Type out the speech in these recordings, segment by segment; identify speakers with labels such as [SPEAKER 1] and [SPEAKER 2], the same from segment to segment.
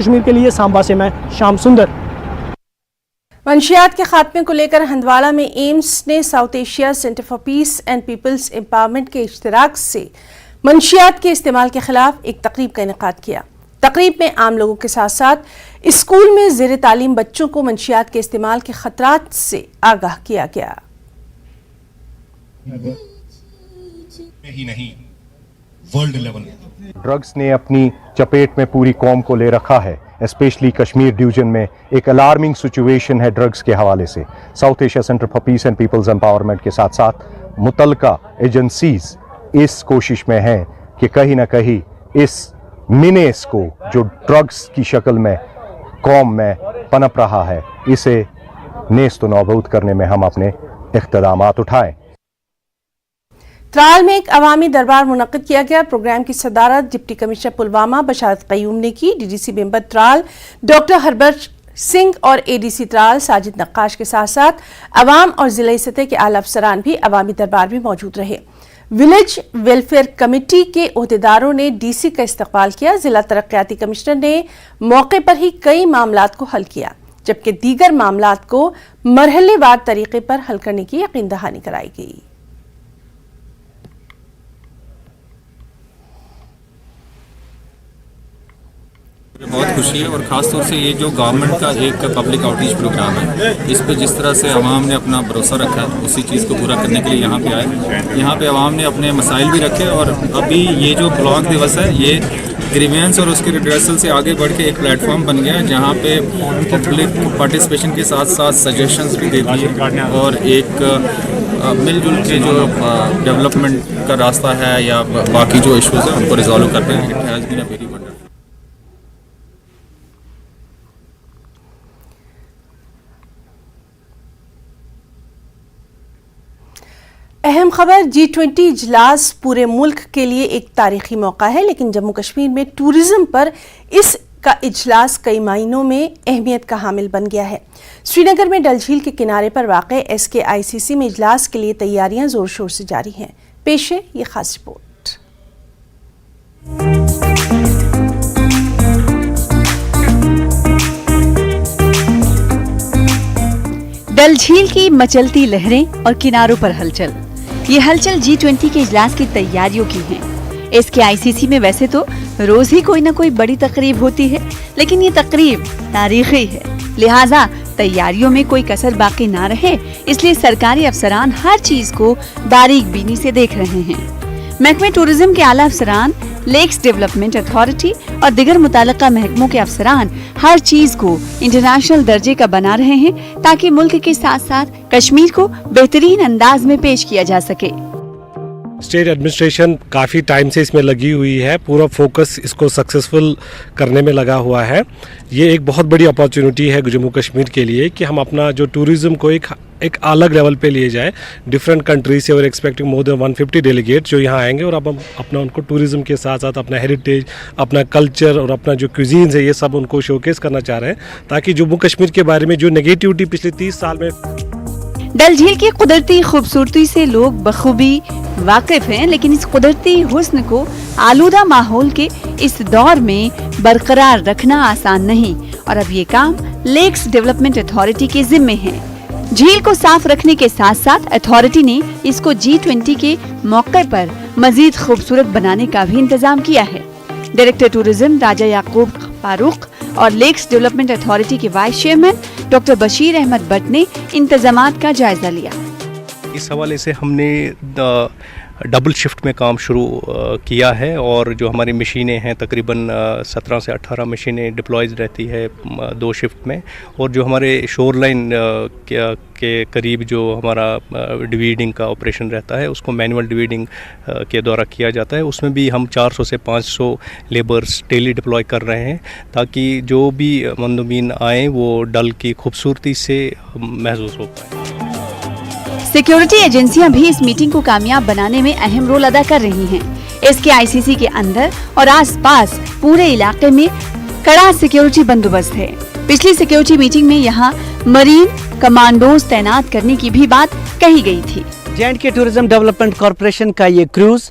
[SPEAKER 1] کشمیر کے لیے سامبا سے میں شام سندر۔
[SPEAKER 2] منشیات کے خاتمے کو لے کر ہندواڑہ میں ایمز نے South Asia Centre for Peace and People's Empowerment کے اشتراک سے منشیات کے استعمال کے خلاف ایک تقریب کا انعقاد کیا۔ تقریب میں عام لوگوں کے ساتھ ساتھ اسکول میں زیر تعلیم بچوں کو منشیات کے استعمال کے خطرات سے آگاہ کیا گیا۔
[SPEAKER 3] ورلڈ لیول ڈرگز نے اپنی چپیٹ میں پوری قوم کو لے رکھا ہے، اسپیشلی کشمیر ڈویژن میں ایک الارمنگ سچویشن ہے ڈرگز کے حوالے سے۔ South Asia Centre for Peace and People's Empowerment کے ساتھ ساتھ متعلقہ ایجنسیز اس کوشش میں ہیں کہ کہیں نہ کہیں اس مینیس کو جو ڈرگز کی شکل میں قوم میں پنپ رہا ہے اسے نیست و نابود کرنے میں ہم اپنے اقدامات اٹھائیں۔
[SPEAKER 2] ترال میں ایک عوامی دربار منعقد کیا گیا۔ پروگرام کی صدارت ڈپٹی کمشنر پلوامہ بشارت قیوم نے کی۔ ڈی ڈی سی ممبر ترال ڈاکٹر ہربرت سنگھ اور اے ڈی سی ترال ساجد نقاش کے ساتھ ساتھ عوام اور ضلعی سطح کے اعلی افسران بھی عوامی دربار میں موجود رہے۔ ولیج ویلفیئر کمیٹی کے عہدیداروں نے ڈی سی کا استقبال کیا۔ ضلع ترقیاتی کمشنر نے موقع پر ہی کئی معاملات کو حل کیا، جبکہ دیگر معاملات کو مرحلے وار طریقے پر حل کرنے کی یقین دہانی کرائی گئی۔
[SPEAKER 4] بہت خوشی ہے اور خاص طور سے یہ جو گورنمنٹ کا ایک پبلک آؤٹریچ پروگرام ہے، اس پہ جس طرح سے عوام نے اپنا بھروسہ رکھا ہے اسی چیز کو پورا کرنے کے لیے یہاں پہ آئے۔ یہاں پہ عوام نے اپنے مسائل بھی رکھے اور ابھی یہ جو بلاک دیوس ہے یہ گریوینس اور اس کے ریڈریسل سے آگے بڑھ کے ایک پلیٹ فارم بن گیا ہے جہاں پہ پبلک پارٹیسپیشن کے ساتھ ساتھ سجیشنز بھی دیتی ہے اور ایک مل جل کے جو ڈیولپمنٹ کا راستہ ہے یا باقی جو ایشوز ہیں ان کو ریزالو کرتے ہیں۔ It has been a very wonderful.
[SPEAKER 2] اہم خبر، G20 اجلاس پورے ملک کے لیے ایک تاریخی موقع ہے، لیکن جموں کشمیر میں ٹورزم پر اس کا اجلاس کئی معنوں میں اہمیت کا حامل بن گیا ہے۔ سری نگر میں ڈل جھیل کے کنارے پر واقع SKICC میں اجلاس کے لیے تیاریاں زور شور سے جاری ہیں۔ پیش ہے یہ خاص رپورٹ۔
[SPEAKER 5] ڈل جھیل کی مچلتی لہریں اور کناروں پر ہلچل، یہ ہلچل G20 کے اجلاس کی تیاریوں کی ہیں۔ SKICC میں ویسے تو روز ہی کوئی نہ کوئی بڑی تقریب ہوتی ہے، لیکن یہ تقریب تاریخی ہے، لہٰذا تیاریوں میں کوئی کسر باقی نہ رہے، اس لیے سرکاری افسران ہر چیز کو باریک بینی سے دیکھ رہے ہیں۔ محکمہ ٹورزم کے اعلیٰ افسران، لیکس ڈیولپمنٹ اتھارٹی اور دیگر متعلقہ محکموں کے افسران ہر چیز کو انٹرنیشنل درجے کا بنا رہے ہیں تاکہ ملک کے ساتھ ساتھ کشمیر کو بہترین انداز میں پیش کیا جا سکے۔
[SPEAKER 6] اسٹیٹ ایڈمنسٹریشن کافی ٹائم سے اس میں لگی ہوئی ہے، پورا فوکس اس کو سکسیسفل کرنے میں لگا ہوا ہے۔ یہ ایک بہت بڑی اپارچونٹی ہے جموں کشمیر کے لیے کہ ہم اپنا جو ٹورزم کو ایک الگ لیول پہ لیے جائے۔ ڈفرینٹ کنٹریز سے اور ایکسپیکٹنگ مور دین 150 ڈیلیگیٹ جو یہاں آئیں گے اور اب ہم اپنا ان کو ٹورزم کے ساتھ ساتھ اپنا ہیریٹیج، اپنا کلچر اور اپنا جو کوزینز ہے یہ سب ان کو شوکیس کرنا چاہ رہے ہیں تاکہ جموں کشمیر کے بارے میں جو نگیٹیوٹی پچھلے 30 سال میں۔
[SPEAKER 5] ڈل جھیل کی قدرتی خوبصورتی سے لوگ بخوبی واقف ہیں، لیکن اس قدرتی حسن کو آلودہ ماحول کے اس دور میں برقرار رکھنا آسان نہیں، اور اب یہ کام لیکس ڈیولپمنٹ اتھارٹی کے ذمے ہے۔ جھیل کو صاف رکھنے کے ساتھ ساتھ اتھارٹی نے اس کو G20 کے موقع پر مزید خوبصورت بنانے کا بھی انتظام کیا ہے۔ ڈائریکٹر ٹورزم راجہ یعقوب فاروق اور لیکس ڈیولپمنٹ اتھارٹی کے vice chairman doctor Bashir Ahmad Bhat نے انتظامات کا جائزہ لیا۔
[SPEAKER 7] اس حوالے سے ہم نے ڈبل شفٹ میں کام شروع کیا ہے اور جو ہماری مشینیں ہیں تقریباً 17 سے 18 مشینیں ڈپلائز رہتی ہے 2 شفٹ میں، اور جو ہمارے شور لائن کے قریب جو ہمارا ڈیویڈنگ کا آپریشن رہتا ہے اس کو مینول ڈیویڈنگ کے دورہ کیا جاتا ہے، اس میں بھی ہم 400 سے 500 لیبرز ڈیلی ڈپلائی کر رہے ہیں تاکہ جو بھی مندوبین آئیں وہ ڈل کی خوبصورتی سے محظوظ ہو پائیں۔
[SPEAKER 5] سیکیورٹی ایجنسیاں بھی اس میٹنگ کو کامیاب بنانے میں اہم رول ادا کر رہی ہیں۔ SKICC کے اندر اور آس پاس پورے علاقے میں کڑا سیکیورٹی بندوبست ہے۔ پچھلی سیکیورٹی میٹنگ میں یہاں مرین کمانڈوز تعینات کرنے کی بھی بات کہی گئی تھی۔
[SPEAKER 8] J&K ٹورزم ڈیولپمنٹ کارپوریشن کا یہ کروز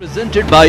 [SPEAKER 9] Presented by